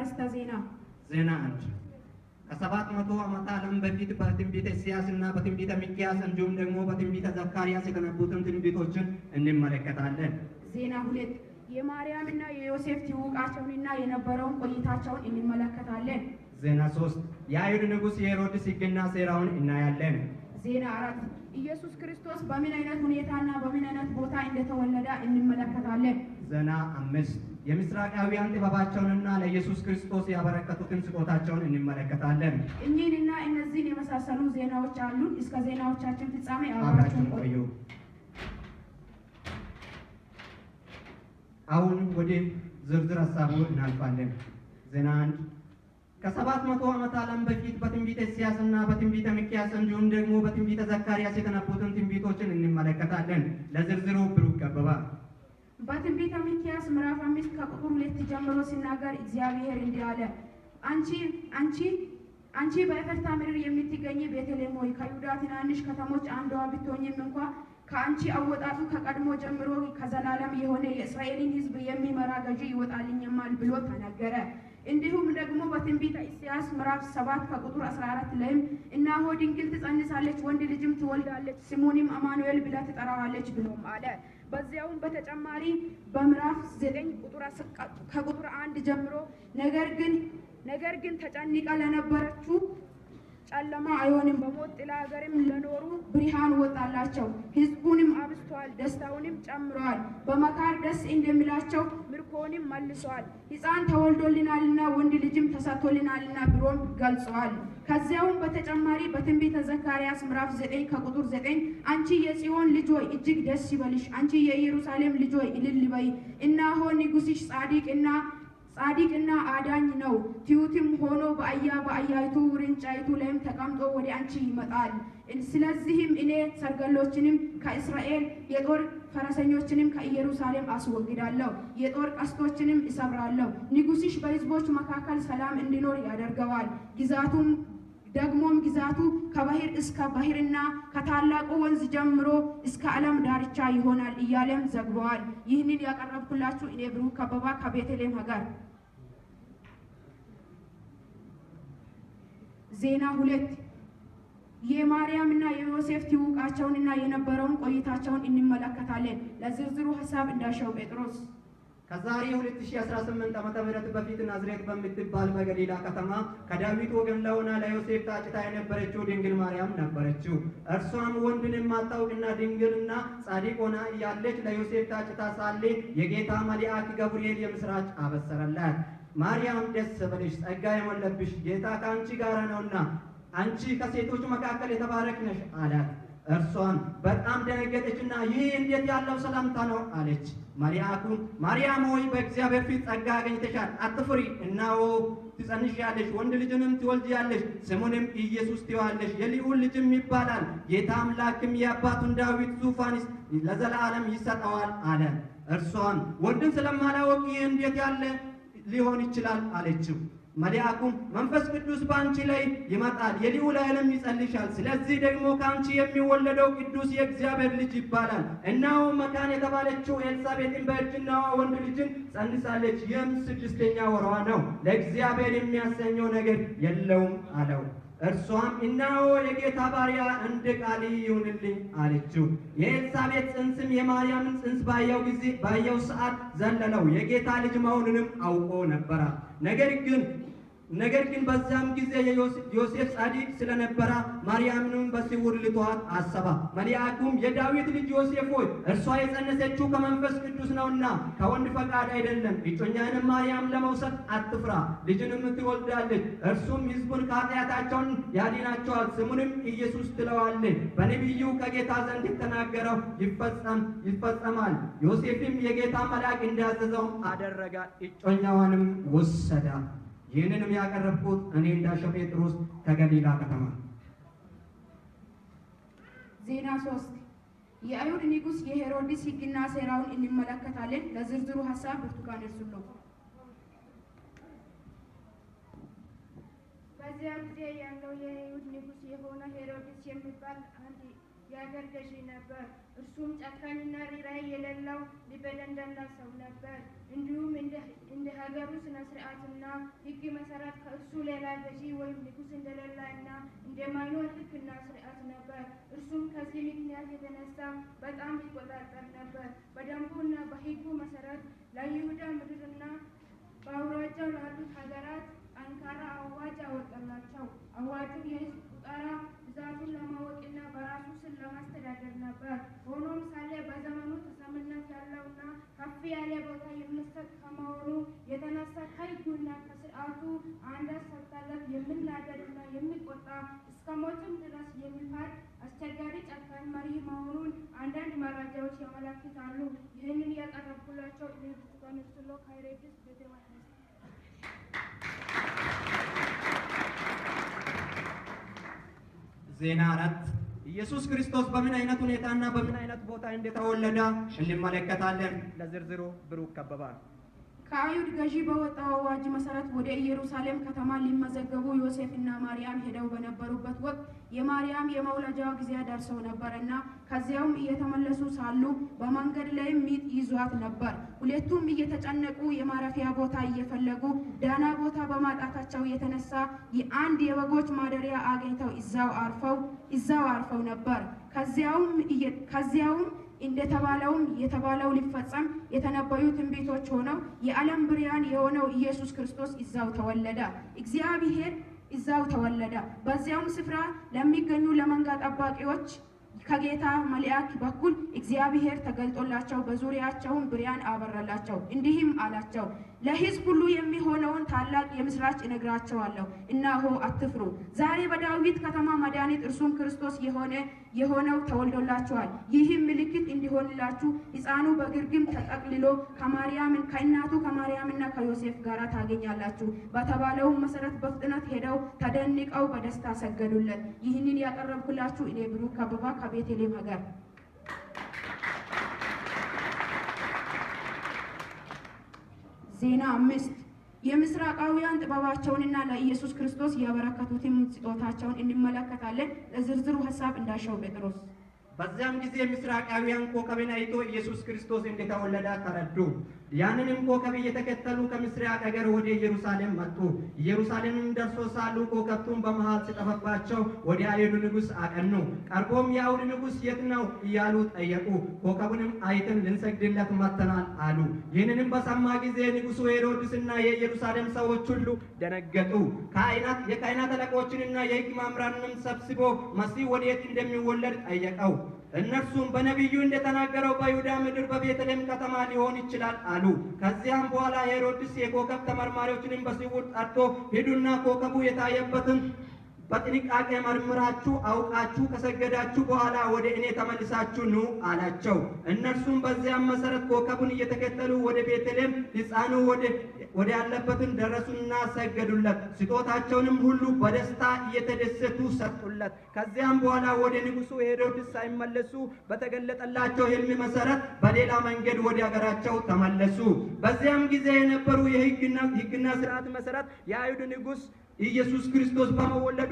አርስተ ዜና ዜና 1 ከ700 ዓመት ዓለም በፊት በትንቢተ ኢሳይያስና በትንቢተ ሚክያስ እንዲሁም ደግሞ በትንቢተ ዘካርያስ የተነበዩትን ትንቢቶችን እንመለከታለን። ዜና 2 የማርያምና የዮሴፍ ትውውቃቸውንና የነበረውን ቆይታቸውን እንመለከታለን። ዜና 3 የአይሁድ ንጉሥ የሄሮድስ ሕግና ሴራውን እናያለን። ዜና 4 ኢየሱስ ክርስቶስ በምን አይነት ሁኔታና በምን አይነት ቦታ እንደተወለደ እንመለከታለን። ዜና 5 የምስራቃውያን ጥበባቸውንና ለኢየሱስ ክርስቶስ ያበረከቱትን ስጦታቸውን እንመለከታለን። እኚህንና እነዚህን የመሳሰሉ ዜናዎች አሉ። እስከ ዜናዎቻችን ፍጻሜ አብራችሁን ቆዩ። አሁን ወደ ዝርዝር ሐሳቡ እናልፋለን። ዜና 1 ከ700 ዓመት ዓለም በፊት በትንቢተ ኢሳይያስና በትንቢተ ሚክያስ እንዲሁም ደግሞ በትንቢተ ዘካርያስ የተነበዩትን ትንቢቶችን እንመለከታለን። ለዝርዝሩ ብሩክ ገበባ በትንቢተ ሚክያስ ምዕራፍ 5 ከቁጥር 2 ጀምሮ ሲናገር እግዚአብሔር እንዲህ አለ። አንቺ በኤፍራታ ምድር የምትገኝ ቤተልሔም ሆይ ከይሁዳ ትናንሽ ከተሞች አንዷ ብትሆኝም እንኳ ከአንቺ አወጣጡ ከቀድሞ ጀምሮ ከዘላለም የሆነ የእስራኤልን ሕዝብ የሚመራ ገዢ ይወጣልኛል ብሎ ተናገረ። እንዲሁም ደግሞ በትንቢተ ኢሳይያስ ምዕራፍ 7 ከቁጥር 14 ላይም እነሆ ድንግል ትጸንሳለች፣ ወንድ ልጅም ትወልዳለች፣ ስሙንም አማኑኤል ብላ ትጠራዋለች ብሎም አለ። በዚያውም በተጨማሪ በምዕራፍ 9 ከቁጥር 1 ጀምሮ ነገር ግን ተጨንቃ ለነበረችው ጨለማ አይሆንም፣ በሞት ጥላ ሀገርም ለኖሩ ብርሃን ወጣላቸው፣ ሕዝቡንም አብዝተዋል፣ ደስታውንም ጨምረዋል፣ በመካር ደስ እንደሚላቸው ምርኮንም መልሰዋል፣ ሕፃን ተወልዶልናልና ወንድ ልጅም ተሰጥቶልናልና ብሎም ገልጸዋል። ከዚያውም በተጨማሪ በትንቢተ ዘካርያስ ምዕራፍ 9 ከቁጥር 9 አንቺ የጽዮን ልጅ ሆይ እጅግ ደስ ይበልሽ፣ አንቺ የኢየሩሳሌም ልጅ ሆይ እልል በይ፣ እነሆ ንጉሥሽ ጻድቅና አዳኝ ነው፣ ትሑትም ሆኖ በአህያይቱ ውርንጫይቱ ላይም ተቀምጦ ወደ አንቺ ይመጣል። ስለዚህም እኔ ሰረገሎችንም ከእስራኤል የጦር ፈረሰኞችንም ከኢየሩሳሌም አስወግዳለሁ፣ የጦር ቀስቶችንም እሰብራለሁ። ንጉሥሽ በሕዝቦች መካከል ሰላም እንዲኖር ያደርገዋል። ግዛቱ ከባህር እስከ ባህርና ከታላቁ ወንዝ ጀምሮ እስከ ዓለም ዳርቻ ይሆናል እያለም ዘግበዋል። ይህንን ያቀረብኩላችሁ እኔ ብሩክ ከበባ ከቤተልሔም ሀገር። ዜና 2 የማርያምና የዮሴፍ ትውውቃቸውንና የነበረውን ቆይታቸውን እንመለከታለን። ለዝርዝሩ ሐሳብ እንዳሻው ጴጥሮስ ከዛሬ 2018 ዓመተ ምህረት በፊት ናዝሬት በምትባል በገሊላ ከተማ ከዳዊት ወገን ለሆና ለዮሴፍ ታጭታ የነበረችው ድንግል ማርያም ነበረችው። እርሷም ወንድን የማታውቅና ድንግልና ጻድቅ ሆና እያለች ለዮሴፍ ታጭታ ሳለ የጌታ መልአክ ገብርኤል የምስራች አበሰረላት። ማርያም ደስ በልሽ፣ ጸጋ የሞላብሽ ጌታ ከአንቺ ጋር ነውና አንቺ ከሴቶች መካከል የተባረክሽ ነሽ አላት። እርሷም በጣም ደነገጠችና ይህ እንዴት ያለው ሰላምታ ነው አለች። መልአኩም ማርያም ሆይ በእግዚአብሔር ፊት ጸጋ አግኝተሻል፣ አትፍሪ፣ እነሆ ትጸንሻለሽ፣ ወንድ ልጅንም ትወልጃለሽ፣ ስሙንም ኢየሱስ ትዪዋለሽ፣ የልዑል ልጅም ይባላል። ጌታ አምላክም የአባቱን ዳዊት ዙፋን ለዘላለም ይሰጠዋል አለ። እርሷም ወንድን ስለማላውቅ ይህ እንዴት ያለ ሊሆን ይችላል አለችው። መልአኩም መንፈስ ቅዱስ በአንቺ ላይ ይመጣል፣ የልዑል ኃይልም ይጸልሻል፣ ስለዚህ ደግሞ ከአንቺ የሚወለደው ቅዱስ የእግዚአብሔር ልጅ ይባላል። እነሆ መካን የተባለችው ኤልሳቤጥን በእርጅናዋ ወንድ ልጅን ጸንሳለች፣ ይህም 6ኛ ወርዋ ነው፣ ለእግዚአብሔር የሚያሰኘው ነገር የለውም አለው። እርሷም እነሆ የጌታ ባሪያ እንደ ቃል ይሁንልኝ አለችው። የኤልሳቤጥ ጽንስም የማርያምን ጽንስ ባየው ሰዓት ዘለለው፣ የጌታ ልጅ መሆኑንም አውቆ ነበረ። ነገር ግን በዚያም ጊዜ ዮሴፍ ጻድቅ ስለነበረ ማርያምንም በስውር ልተዋት አሰበ። መልአኩም የዳዊት ልጅ ዮሴፍ ሆይ እርሷ የጸነሰችው ከመንፈስ ቅዱስ ነውና ከወንድ ፈቃድ አይደለም፣ እጮኛንም ማርያም ለመውሰድ አትፍራ፣ ልጅንም ትወልዳለች፣ እርሱም ሕዝቡን ከኃጢአታቸው ያድናቸዋል፣ ስሙንም ኢየሱስ ትለዋለች፣ በነቢዩ ከጌታ ዘንድ የተናገረው ይፈጸማል። ዮሴፍም የጌታ መልአክ እንዳዘዘው አደረገ፣ እጮኛዋንም ወሰደ። ይህንንም ያቀረብኩት እኔ እንዳሻው ጴጥሮስ ከገሊላ ከተማ። ዜና 3 የአይሁድ ንጉሥ የሄሮድስ ሕግና ሴራውን እንመለከታለን። ለዝርዝሩ ሐሳብ ብርቱካን እርሱሎ። በዚያ ጊዜ ያለው የአይሁድ ንጉሥ የሆነ ሄሮድስ የሚባል አንድ የአገር ገዢ ነበር። እርሱም ጨካኝና ርኅራኄ የሌለው ልበ ደንዳና ሰው ነበር። እንዲሁም እንደ ሀገሩ ስነ ስርዓትና ሕግ መሰረት ከእርሱ ሌላ ገዢ ወይም ንጉሥ እንደሌለና እንደማይኖር ሕግና ስርዓት ነበር። እርሱም ከዚህ ምክንያት የተነሳ በጣም ይቆጣጠር ነበር። በደንቡና በሕጉ መሰረት ለይሁዳ ምድርና በአውራጃው ላሉት ሀገራት ጠንካራ አዋጅ አወጣላቸው። አዋጁ የሕዝብ ቁጠራ ብዛቱን ለማወቅና በራሱ ስም ለማስተዳደር ነበር። ሆኖም ሳለ በዘመኑ ተሰሚነት ያለውና ከፍ ያለ ቦታ የሚሰጥ ከመሆኑ የተነሳ ከሕጉና ከስርዓቱ አንዳች ሳይታለፍ የሚናደድና የሚቆጣ እስከ ሞትም ድረስ የሚፈርድ አስቸጋሪ ጨካኝ መሪ መሆኑን አንዳንድ መረጃዎች ያመለክታሉ። ይህንን ያቀረብኩላቸው እኔ ብርቱካን እርሱሎ ከኢሬዲስ ቤተ መቅደስ። ዜና 4 ኢየሱስ ክርስቶስ በምን አይነት ሁኔታና በምን አይነት ቦታ እንደተወለደ እንመለከታለን። ለዝርዝሩ ብሩክ ከበባ። ከአይሁድ ገዢ በወጣው አዋጅ መሰረት ወደ ኢየሩሳሌም ከተማ ሊመዘገቡ ዮሴፍና ማርያም ሄደው በነበሩበት ወቅት የማርያም የመውለጃው ጊዜ ደርሰው ነበርና ከዚያውም እየተመለሱ ሳሉ በመንገድ ላይ ምጥ ይዟት ነበር። ሁለቱም እየተጨነቁ የማረፊያ ቦታ እየፈለጉ ዳና ቦታ በማጣታቸው የተነሳ የአንድ የበጎች ማደሪያ አግኝተው እዛው አርፈው ነበር። ከዚያውም የተባለው ሊፈጸም የተነበዩ ትንቢቶች ሆነው የዓለም ብርሃን የሆነው ኢየሱስ ክርስቶስ እዛው ተወለደ። እግዚአብሔር እዛው ተወለደ። በዚያውም ስፍራ ለሚገኙ ለመንጋ ጠባቂዎች ከጌታ መልአክ በኩል እግዚአብሔር ተገልጦላቸው በዙሪያቸውም ብርሃን አበራላቸው። እንዲህም አላቸው፣ ለሕዝብ ሁሉ የሚሆነውን ታላቅ የምስራች እነግራቸዋለሁ። እነሆ አትፍሩ፣ ዛሬ በዳዊት ከተማ መድኃኒት እርሱም ክርስቶስ የሆነው ተወልዶላችኋል። ይህም ምልክት እንዲሆንላችሁ ሕፃኑ በግርግም ተጠቅልሎ ከእናቱ ከማርያምና ከዮሴፍ ጋር ታገኛላችሁ። በተባለው መሰረት በፍጥነት ሄደው ተደንቀው በደስታ ሰገዱለት። ይህንን ያቀረብኩላችሁ እኔ ብሩክ ከበባ ከቤተልሔም ሀገር። ዜና 5 የምስራቃውያን ጥበባቸውንና ለኢየሱስ ክርስቶስ ያበረከቱትን ስጦታቸውን እንመለከታለን። ለዝርዝሩ ሐሳብ እንዳሻው ጴጥሮስ። በዚያም ጊዜ ምስራቃውያን ኮከብን አይቶ ኢየሱስ ክርስቶስ እንደተወለደ ተረዱ። ያንንም ኮከብ እየተከተሉ ከምስራቅ ሀገር ወደ ኢየሩሳሌም መጡ። ኢየሩሳሌምም ደርሶ ሳሉ ኮከብቱን በመሃል ሲጠፋባቸው ወደ አይሁድ ንጉሥ አቀኑ። ቀርቦም የአይሁድ ንጉሥ የት ነው እያሉ ጠየቁ። ኮከቡንም አይተን ልንሰግድለት መጥተናል አሉ። ይህንንም በሰማ ጊዜ ንጉሡ ሄሮድስና የኢየሩሳሌም ሰዎች ሁሉ ደነገጡ። የካህናት አለቆችንና የሕግ መምህራንንም ሰብስቦ መሲህ ወዴት እንደሚወለድ ጠየቀው። እነርሱም በነቢዩ እንደተናገረው በይሁዳ ምድር በቤተልሔም ከተማ ሊሆን ይችላል አሉ። ከዚያም በኋላ ሄሮድስ የኮከብ ተመርማሪዎችንም በስውር ጠርቶ ሂዱና ኮከቡ የታየበትን በጥንቃቄ መርምራችሁ አውቃችሁ ከሰገዳችሁ በኋላ ወደ እኔ ተመልሳችሁ ኑ አላቸው። እነርሱም በዚያም መሰረት ኮከቡን እየተከተሉ ወደ ቤተልሔም ሕፃኑ ወደ ያለበትን ደረሱና ሰገዱለት። ስጦታቸውንም ሁሉ በደስታ እየተደሰቱ ሰጡለት። ከዚያም በኋላ ወደ ንጉሡ ሄሮድስ ሳይመለሱ በተገለጠላቸው ሕልም መሰረት በሌላ መንገድ ወደ ሀገራቸው ተመለሱ። በዚያም ጊዜ የነበሩ የሕግና ስርዓት መሰረት የአይሁድ ንጉሥ ኢየሱስ ክርስቶስ በመወለዱ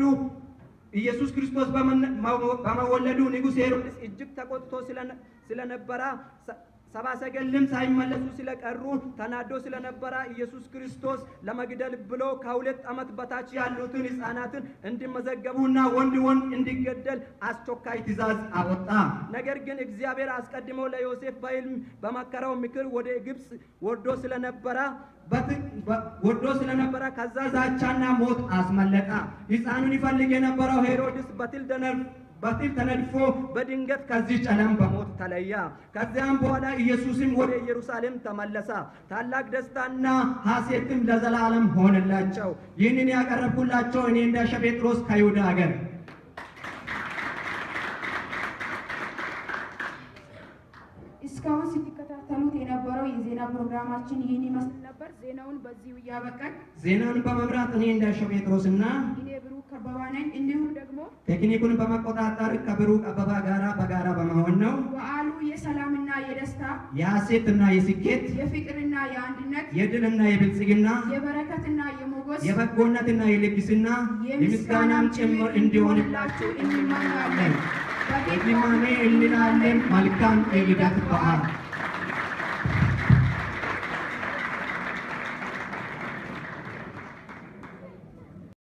ንጉሥ ሄሮድስ እጅግ ተቆጥቶ ስለነበረ ሰብአ ሰገልም ሳይመለሱ ስለቀሩ ተናዶ ስለነበረ ኢየሱስ ክርስቶስ ለመግደል ብሎ ከ2 ዓመት በታች ያሉትን ሕፃናትን እንዲመዘገቡና ወንድ እንዲገደል አስቸኳይ ትእዛዝ አወጣ። ነገር ግን እግዚአብሔር አስቀድሞ ለዮሴፍ በሕልም በመከረው ምክር ወደ ግብፅ ወርዶ ስለነበረ ከዛ ዛቻና ሞት አስመለጠ። ሕፃኑን ይፈልግ የነበረው ሄሮድስ በትል ተነድፎ በድንገት ከዚህ ዓለም በሞት ተለየ። ከዚያም በኋላ ኢየሱስም ወደ ኢየሩሳሌም ተመለሰ። ታላቅ ደስታና ሐሴትም ለዘላለም ሆነላቸው። ይህንን ያቀረብኩላቸው እኔ እንዳሻው ጴጥሮስ ከይሁዳ ሀገር። እስካሁን ስትከታተሉት የነበረው የዜና ፕሮግራማችን ይህን ይመስል ነበር። ዜናውን በዚሁ እያበቃን ዜናውን በመምራት እኔ እንዳሻው ጴጥሮስና እኔ ብሩክ ከበባ ነኝ። እንዲሁም ደግሞ ቴክኒኩን በመቆጣጠር ከብሩክ አበባ ጋራ በጋራ በመሆን ነው። በዓሉ የሰላምና የደስታ የሐሴትና የስኬት የፍቅርና የአንድነት የድልና የብልጽግና የበረከትና የሞገስ የበጎነትና የልግስና የምስጋናም ጭምር እንዲሆንላችሁ እንመኛለን። በድጋሜ እንላለን መልካም የልደት በዓል